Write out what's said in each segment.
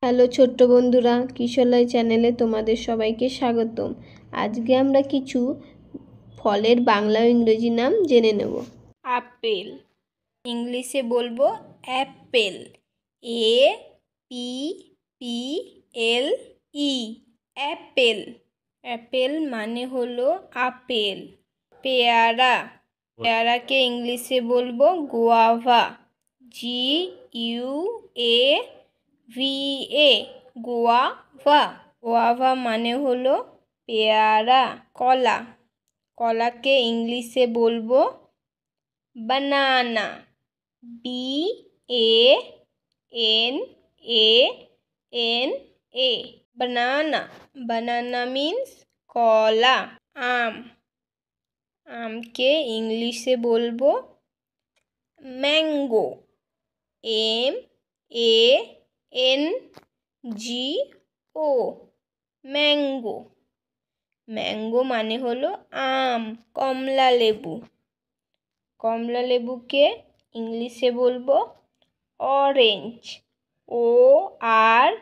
Hello ছোট্ট বন্ধুরা, কিশোরলাই চ্যানেলে তোমাদের সবাইকে স্বাগতম। আজকে আমরা কিছু ফলের বাংলা ও ইংরেজি নাম জেনে নেব। আপেল, ইংলিশে বলবো অ্যাপেল। APPLE, Apple. অ্যাপেল মানে হলো আপেল। পেয়ারা, পেয়ারাকে ইংলিশে বলবো গুয়াভা। GUAVA, guava. গুয়াভা মানে হলো পেয়ারা। কলা, কলাকে ইংলিশে বলবো বানানা। BANANA, বানানা। বানানা মিন্স কলা। আম, আমকে ইংলিশে বলবো ম্যাঙ্গো। MANGO, mango. ম্যাঙ্গো মানে হলো আম। কমলা লেবু, কমলা লেবুকে ইংলিশে বলবো অরেঞ্জ। ORANGE,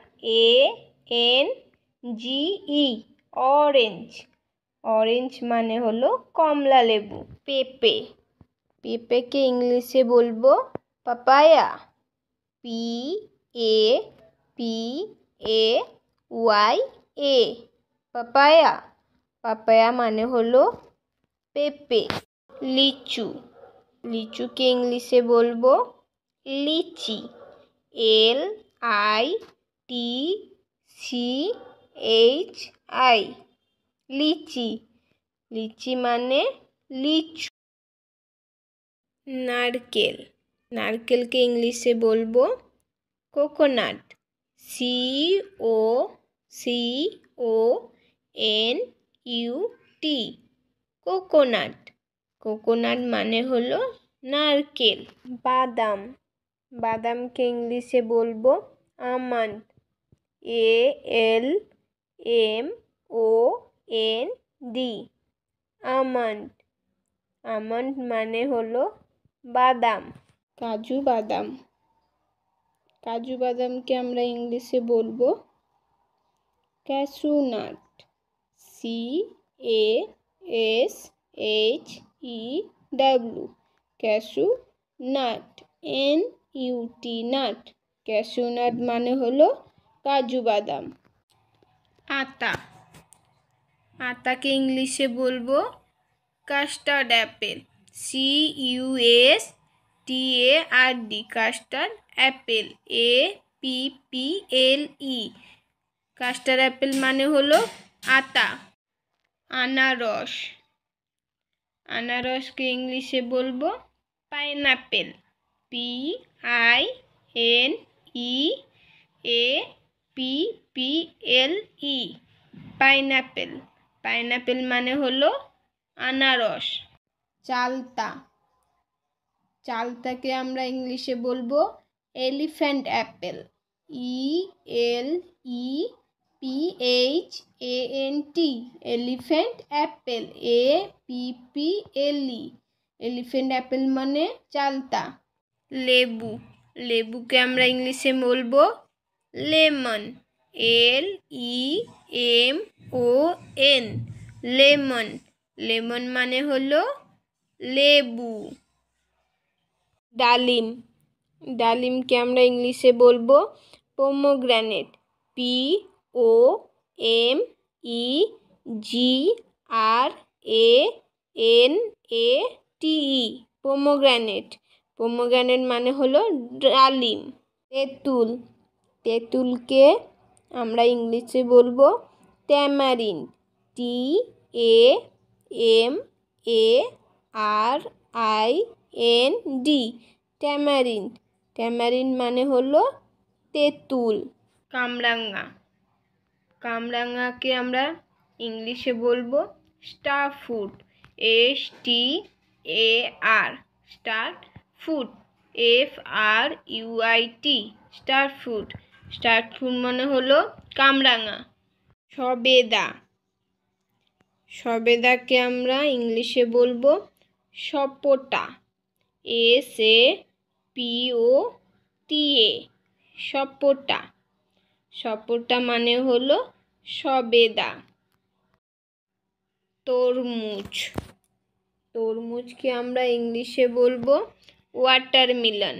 orange. অরেঞ্জ মানে হলো কমলা লেবু। পেঁপে, পেঁপেকে ইংলিশে বলবো পাপায়া। PAPAYA, papaya. পাপায়া মানে হলো পেঁপে। লিচু, লিচুকে ইংলিশে বলবো লিচি। LITCHI, লিচি। লিচি মানে লিচু। নারকেল, নারকেলকে ইংলিশে বলবো কোকোনাট। COCONUT, coconut. কোকোনাট মানে হলো নারকেল। বাদাম, বাদামকে ইংলিশে বলবো আমন্ড। ALMOND, almond. আমন্ড মানে হলো বাদাম। কাজু বাদাম, কাজু বাদামকে আমরা ইংলিশে বলবো cashew nut. CASHEW, cashew nut. NUT, nut. Cashew nut মানে হলো কাজু বাদাম। আতা, আতাকে ইংলিশে বলবো custard Apple. CUSTARD, custard Apple. APPLE, custard Apple মানে হলো আতা। আনারস, আনারসকে ইংলিশে বলবো পাইনাপেল। PINEAPPLE, pineapple. পাইনাপেল মানে হলো আনারস। চালতা, চালতাকে আমরা ইংলিশে বলবো elephant Apple. ELEPHANT, elephant Apple. APPLE, elephant Apple মানে চালতা। লেবু, লেবুকে আমরা ইংলিশে বলবো লেমন। LEMON, lemon. লেমন মানে হলো লেবু। ডালিম, ডালিমকে আমরা ইংলিশে বলবো পোমোগ্রানেট। POMEGRANATE, pomegranate. পোমোগ্রানেট মানে হলো ডালিম। তেঁতুল, তেঁতুলকে আমরা ইংলিশে বলবো ট্যামারিন্ড। TAMARIND, tamarind. ট্যামারিন্ড মানে হলো তেঁতুল। কামরাঙা, কামরাঙাকে আমরা ইংলিশে বলবো star fruit. STAR, star fruit. FRUIT, star fruit. Star fruit মানে হলো কামরাঙা। সবেদা, সবেদাকে আমরা ইংলিশে বলবো সপোটা। SAPOTA, সপোটা। সপোটা মানে হলো সবেদা। তরমুজ, তরমুজকে আমরা ইংলিশে বলবো ওয়াটারমেলন।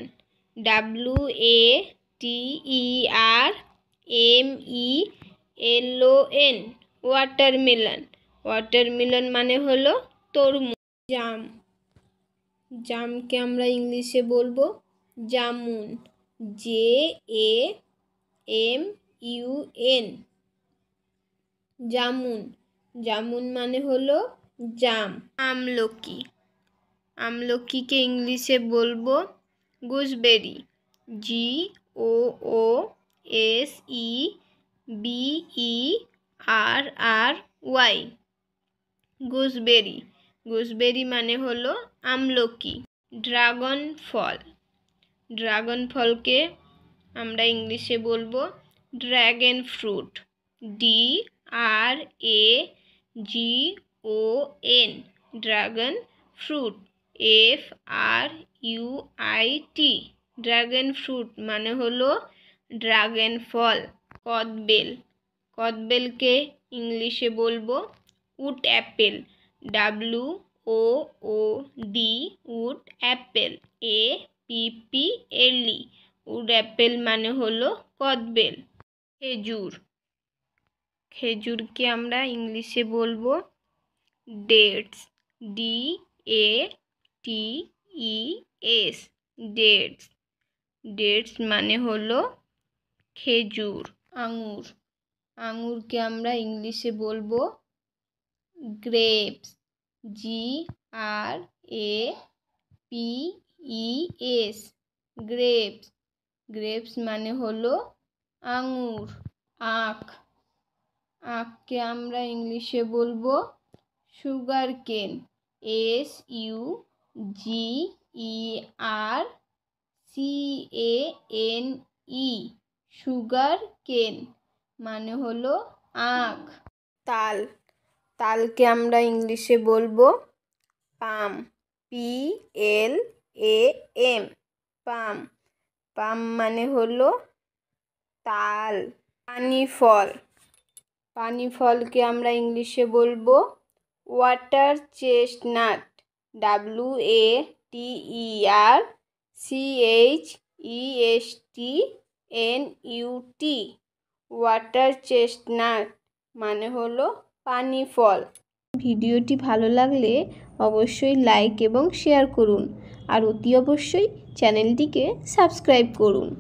WATERMELON, watermelon. ওয়াটারমেলন মানে হলো তরমুজ। জাম, জামকে আমরা ইংলিশে বলবো জামুন। JAMUN, জামুন। জামুন মানে হলো জাম। আমলকি, আমলকিকে ইংলিশে বলবো গুজবেরি। GOOSEBERRY, gooseberry. গুজবেরি মানে হলো আমলকি। ড্রাগন ফল, ড্রাগন ফলকে আমরা ইংলিশে বলবো dragon fruit. DRAGON, dragon fruit. FRUIT, dragon fruit মানে হলো ড্রাগন ফল। কদবেল, কদবেলকে ইংলিশে বলবো would Apple. WOOD, would Apple. APPLE, would Apple মানে হলো কদবেল। খেজুর, খেজুরকে আমরা ইংলিশে বলবো ডেটস। DATES, dates. ডেটস মানে হলো খেজুর। আঙুর, আঙুরকে আমরা ইংলিশে বলবো গ্রেপস। GRAPES, grapes. গ্রেপস মানে হলো আঙুর। আখ, আখকে আমরা ইংলিশে বলবো সুগার কেন। SUGERCANE, সুগার কেন মানে হলো আখ। তাল, তালকে আমরা ইংলিশে বলবো পাম। PLAM, পাম। পাম মানে হলো তাল। পানি ফল, পানি ফলকে আমরা ইংলিশে বলবো water chestnut. WATERCHESTNUT, water chestnut মানে হলো পানি ফল। ভিডিওটি ভালো লাগলে অবশ্যই লাইক এবং শেয়ার করুন আর অতি অবশ্যই চ্যানেলটিকে সাবস্ক্রাইব করুন।